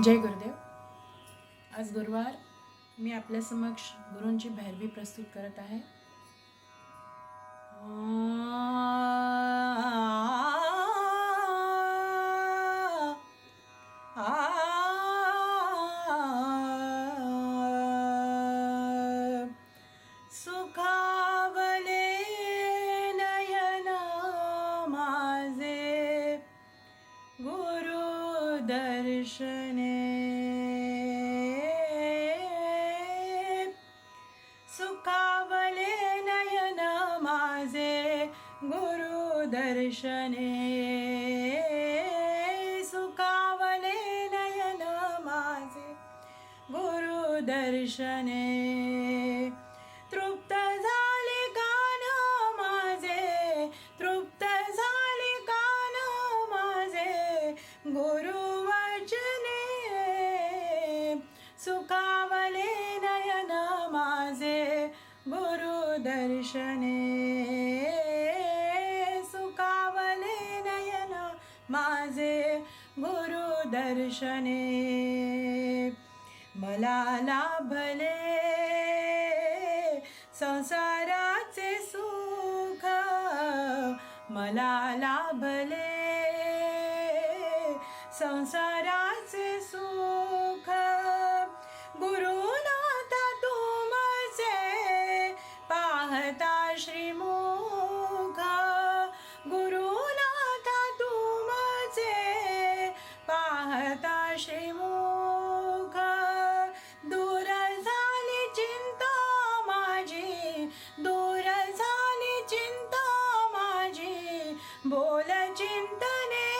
जय गुरुदेव. आज गुरुवार मी आपल्या समक्ष गुरूंची भैरवी प्रस्तुत करत आहे. सुखावले नयन माझे गुरु दर्शने, सुखावले नयन माझे गुरु दर्शने, सुखावले नयन माझे गुरु दर्शने. तृप्त झाले कान माझे, तृप्त झाले कान माझे गुरु वचने, सुखावले नयन माझे गुरु दर्शने, सुखावले नयन माझे गुरु दर्शने. मला लाभले संसाराचे सुख, मला लाभले संसाराचे सुख. गुरुनाथा तुमचे पाहता श्रीमुख, गुरुनाथा तुमचे पाहता श्रीमुख. दूर झाली चिंता माझी, दूर झाली चिंता माझी बोल चिंतने,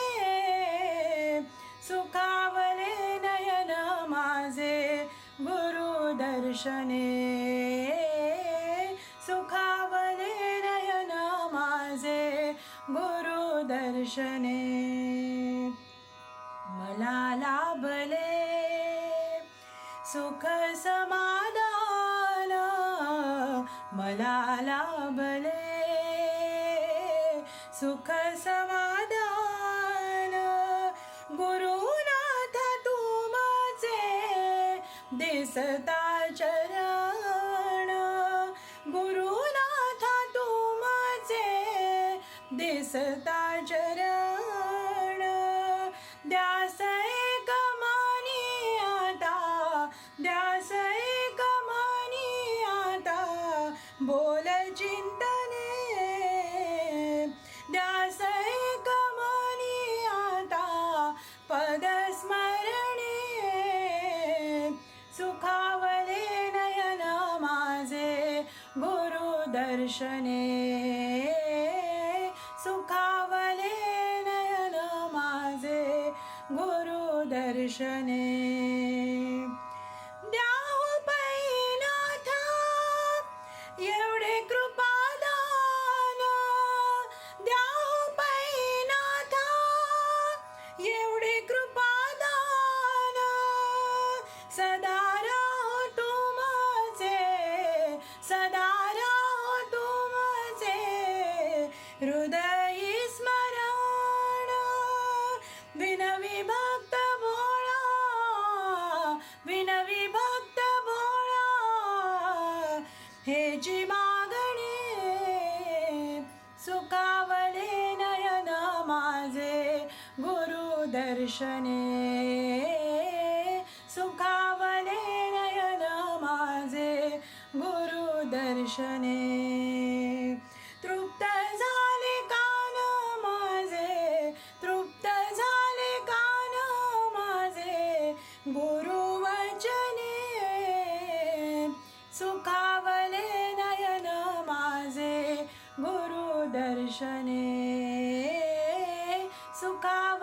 सुखावले नयन माझे गुरु दर्शने, सुखावले नयन माझे गुरु दर्शने. मला लाभले सुख समाधान, मला लाभले सुख समाधान. गुरुनाथा तुमचे दिसता चरण, गुरुनाथा तुमचे दिसता चरण. द्यास एक मनी आता, द्यास एक मनी आता बोल चिंतने, द्यास एक मनी आता पद स्मरणे, सुखावले नयन माझे गुरु दर्शने, सुखावले नयन माझे गुरु दर्शने. द्याहो पैनाथा एवढे कृपादान, द्याहो पैनाथा एवढे कृपादान. सदा राहो तुमचे, सदा राहो तुमचे हृदयी स्मरण. विनवी भक्त भोळा, विनवी भक्त भोळा हेची मागणी, सुखावले नयन माझे गुरु दर्शने, सुखावले नयन माझे गुरु दर्शने. तृप्त झाले कान माझे, तृप्त झाले कान माझे गुरु वचने, सुखावले नयन माझे गुरु दर्शने, सुखा